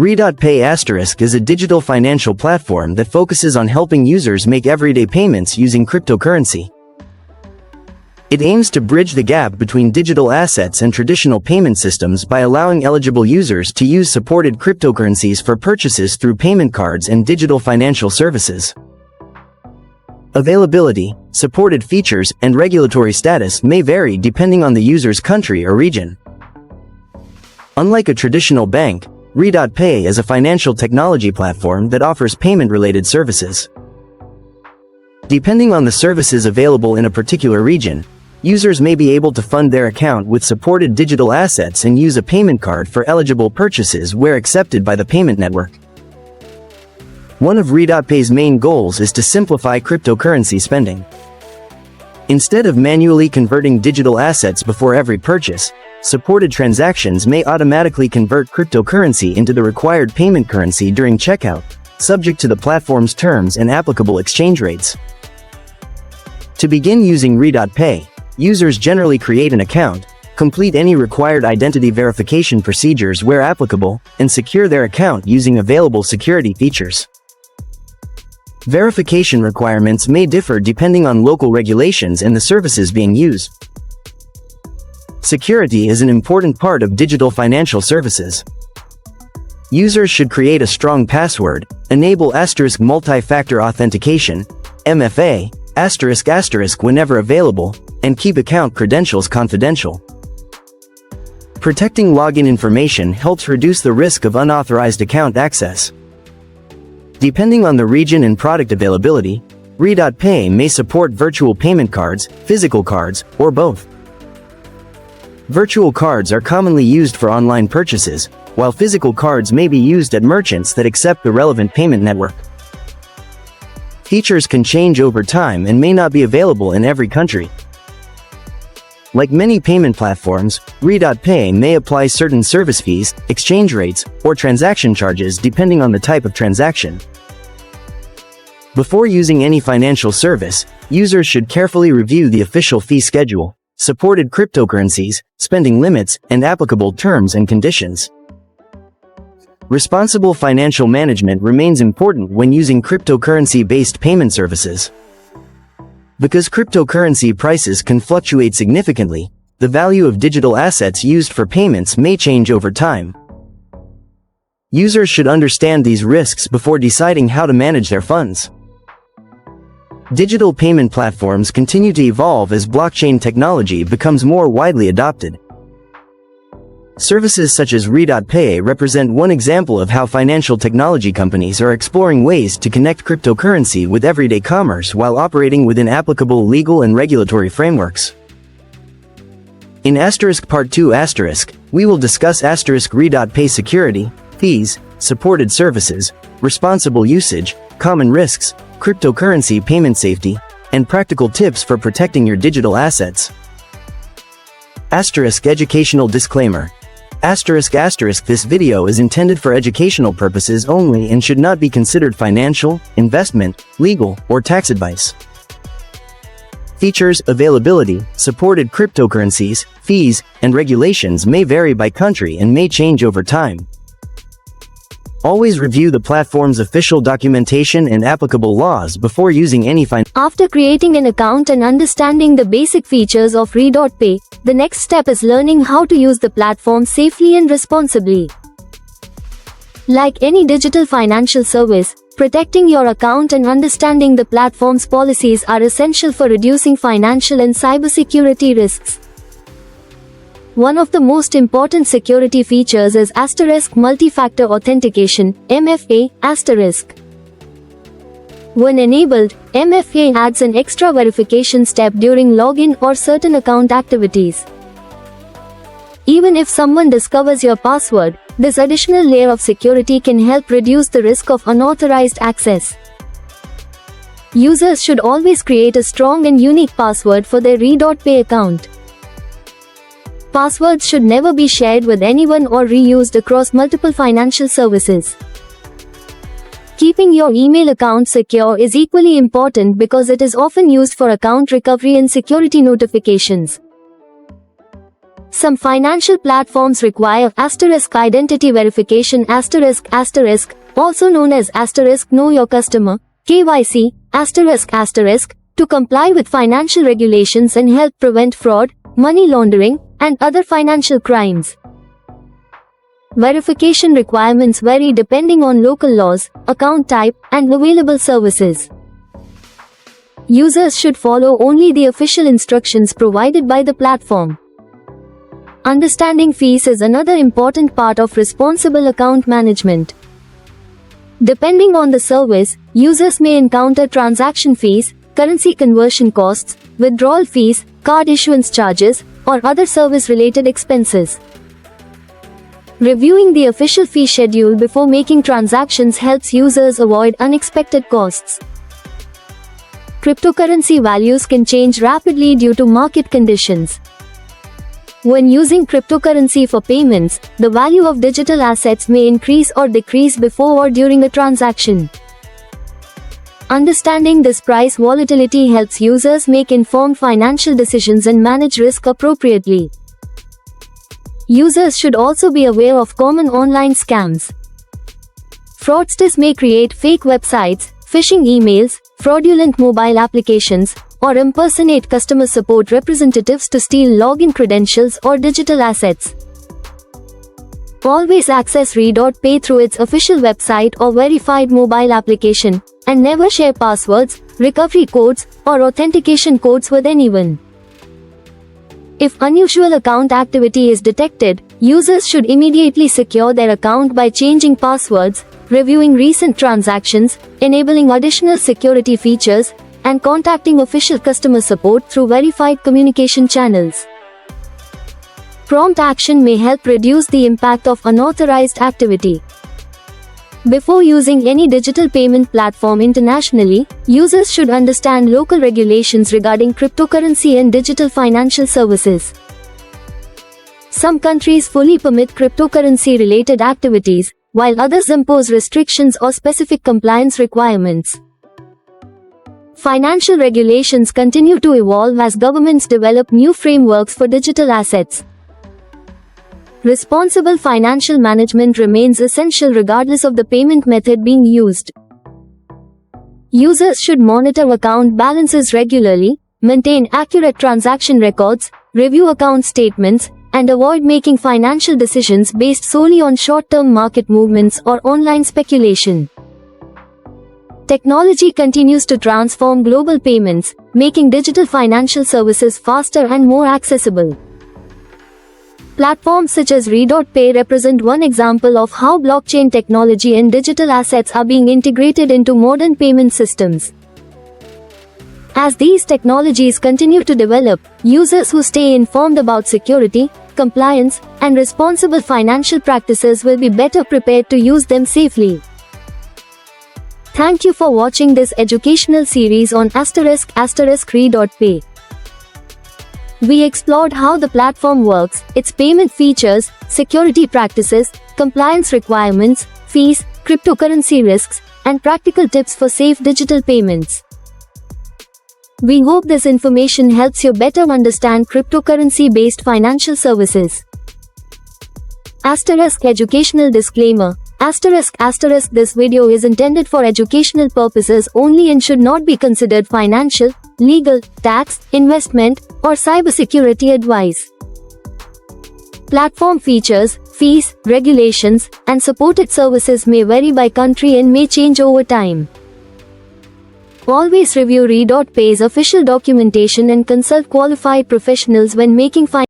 RedotPay * is a digital financial platform that focuses on helping users make everyday payments using cryptocurrency. It aims to bridge the gap between digital assets and traditional payment systems by allowing eligible users to use supported cryptocurrencies for purchases through payment cards and digital financial services. Availability, supported features, and regulatory status may vary depending on the user's country or region. Unlike a traditional bank, RedotPay is a financial technology platform that offers payment-related services. Depending on the services available in a particular region, users may be able to fund their account with supported digital assets and use a payment card for eligible purchases where accepted by the payment network. One of RedotPay's main goals is to simplify cryptocurrency spending. Instead of manually converting digital assets before every purchase, supported transactions may automatically convert cryptocurrency into the required payment currency during checkout, subject to the platform's terms and applicable exchange rates. To begin using RedotPay, users generally create an account, complete any required identity verification procedures where applicable, and secure their account using available security features. Verification requirements may differ depending on local regulations and the services being used. Security is an important part of digital financial services. Users should create a strong password, enable * multi-factor authentication, MFA, ** whenever available, and keep account credentials confidential. Protecting login information helps reduce the risk of unauthorized account access. Depending on the region and product availability, RedotPay may support virtual payment cards, physical cards, or both. Virtual cards are commonly used for online purchases, while physical cards may be used at merchants that accept the relevant payment network. Features can change over time and may not be available in every country. Like many payment platforms, RedotPay may apply certain service fees, exchange rates, or transaction charges depending on the type of transaction. Before using any financial service, users should carefully review the official fee schedule, supported cryptocurrencies, spending limits, and applicable terms and conditions. Responsible financial management remains important when using cryptocurrency-based payment services. Because cryptocurrency prices can fluctuate significantly, the value of digital assets used for payments may change over time. Users should understand these risks before deciding how to manage their funds. Digital payment platforms continue to evolve as blockchain technology becomes more widely adopted. Services such as RedotPay represent one example of how financial technology companies are exploring ways to connect cryptocurrency with everyday commerce while operating within applicable legal and regulatory frameworks. In Part 2 we will discuss RedotPay security, fees, supported services, responsible usage, common risks, cryptocurrency payment safety, and practical tips for protecting your digital assets. Educational disclaimer. This video is intended for educational purposes only and should not be considered financial, investment, legal, or tax advice. Features, availability, supported cryptocurrencies, fees, and regulations may vary by country and may change over time. Always review the platform's official documentation and applicable laws before using any After creating an account and understanding the basic features of RedotPay, the next step is learning how to use the platform safely and responsibly. Like any digital financial service, protecting your account and understanding the platform's policies are essential for reducing financial and cybersecurity risks. One of the most important security features is * multi-factor authentication, MFA, *. When enabled, MFA adds an extra verification step during login or certain account activities. Even if someone discovers your password, this additional layer of security can help reduce the risk of unauthorized access. Users should always create a strong and unique password for their RedotPay account. Passwords should never be shared with anyone or reused across multiple financial services. Keeping your email account secure is equally important because it is often used for account recovery and security notifications. Some financial platforms require *identity verification **, also known as *know your customer, KYC, **, to comply with financial regulations and help prevent fraud, money laundering, and other financial crimes. Verification requirements vary depending on local laws, account type, and available services. Users should follow only the official instructions provided by the platform. Understanding fees is another important part of responsible account management. Depending on the service, users may encounter transaction fees, currency conversion costs, withdrawal fees, card issuance charges, or other service-related expenses. Reviewing the official fee schedule before making transactions helps users avoid unexpected costs. Cryptocurrency values can change rapidly due to market conditions. When using cryptocurrency for payments, the value of digital assets may increase or decrease before or during a transaction. Understanding this price volatility helps users make informed financial decisions and manage risk appropriately. Users should also be aware of common online scams. Fraudsters may create fake websites, phishing emails, fraudulent mobile applications, or impersonate customer support representatives to steal login credentials or digital assets. Always access RedotPay through its official website or verified mobile application, and never share passwords, recovery codes, or authentication codes with anyone. If unusual account activity is detected, users should immediately secure their account by changing passwords, reviewing recent transactions, enabling additional security features, and contacting official customer support through verified communication channels. Prompt action may help reduce the impact of unauthorized activity. Before using any digital payment platform internationally, users should understand local regulations regarding cryptocurrency and digital financial services. Some countries fully permit cryptocurrency-related activities, while others impose restrictions or specific compliance requirements. Financial regulations continue to evolve as governments develop new frameworks for digital assets. Responsible financial management remains essential regardless of the payment method being used. Users should monitor account balances regularly, maintain accurate transaction records, review account statements, and avoid making financial decisions based solely on short-term market movements or online speculation. Technology continues to transform global payments, making digital financial services faster and more accessible. Platforms such as RedotPay represent one example of how blockchain technology and digital assets are being integrated into modern payment systems. As these technologies continue to develop, users who stay informed about security, compliance, and responsible financial practices will be better prepared to use them safely. Thank you for watching this educational series on *RedotPay. We explored how the platform works, its payment features, security practices, compliance requirements, fees, cryptocurrency risks, and practical tips for safe digital payments. We hope this information helps you better understand cryptocurrency-based financial services. Educational disclaimer. This video is intended for educational purposes only and should not be considered financial, legal, tax, investment, or cybersecurity advice. Platform features, fees, regulations, and supported services may vary by country and may change over time. Always review RedotPay's official documentation and consult qualified professionals when making